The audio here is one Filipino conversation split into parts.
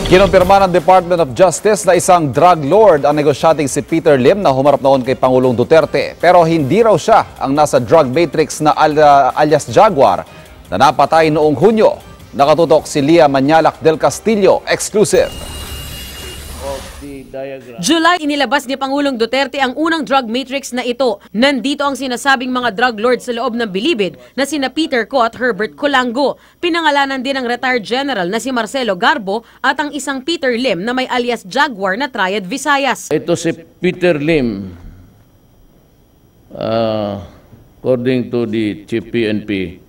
Kinumpirma ng Department of Justice na isang drug lord ang negosyating si Peter Lim na humarap noon kay Pangulong Duterte. Pero hindi raw siya ang nasa drug matrix na alias Jaguar na napatay noong Hunyo. Nakatutok si Lia Manyalak del Castillo, exclusive. July, inilabas ni Pangulong Duterte ang unang drug matrix na ito. Nandito ang sinasabing mga drug lords sa loob ng bilibid na sina Peter Co at Herbert Colango. Pinangalanan din ang retired general na si Marcelo Garbo at ang isang Peter Lim na may alias Jaguar na Triad Visayas. Ito si Peter Lim, according to the Chief PNP,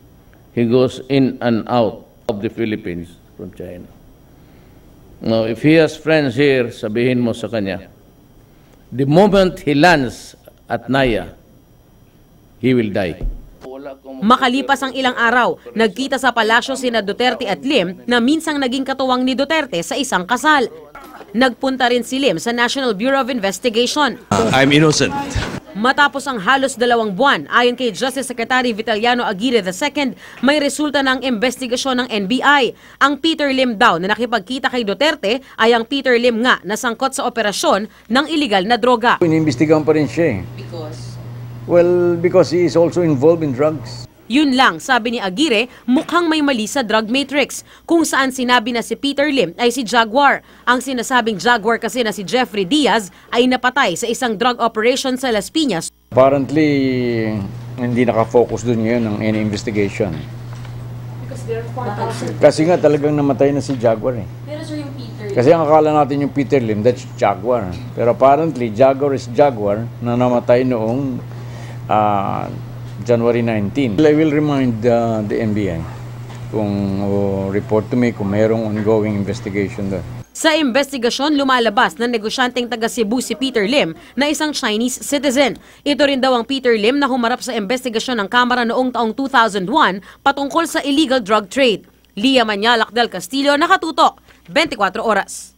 he goes in and out of the Philippines from China. Now, if he has friends here, sabihin mo sa kanya, the moment he lands at Naya, he will die. Makalipas ang ilang araw, nagkita sa palasyo sina Duterte at Lim na minsang naging katuwang ni Duterte sa isang kasal. Nagpunta rin si Lim sa National Bureau of Investigation. I'm innocent. Matapos ang halos 2 buwan, ayon kay Justice Secretary Vitaliano Aguirre II, may resulta ng investigasyon ng NBI. Ang Peter Lim daw na nakipagkita kay Duterte ay ang Peter Lim nga na sangkot sa operasyon ng iligal na droga. Inimbestigahan pa rin siya eh. Because? Well, because he is also involved in drugs. Yun lang, sabi ni Aguirre, mukhang may mali sa drug matrix, kung saan sinabi na si Peter Lim ay si Jaguar. Ang sinasabing Jaguar kasi na si Jeffrey Diaz ay napatay sa isang drug operation sa Las Piñas. Apparently, hindi nakafocus dun ngayon ng any investigation. Kasi nga talagang namatay na si Jaguar eh. Pero sir, yung Peter... Kasi ang akala natin yung Peter Lim, that's Jaguar. Pero apparently, Jaguar is Jaguar na namatay noong January 19. I will remind the NBI kung report to me kung mayroong ongoing investigation doon. Sa investigasyon, lumalabas na negosyanteng taga Cebu si Peter Lim na isang Chinese citizen. Ito rin daw ang Peter Lim na humarap sa investigasyon ng Kamara noong taong 2001 patungkol sa illegal drug trade. Lia Manyalak del Castillo, nakatutok, 24 oras.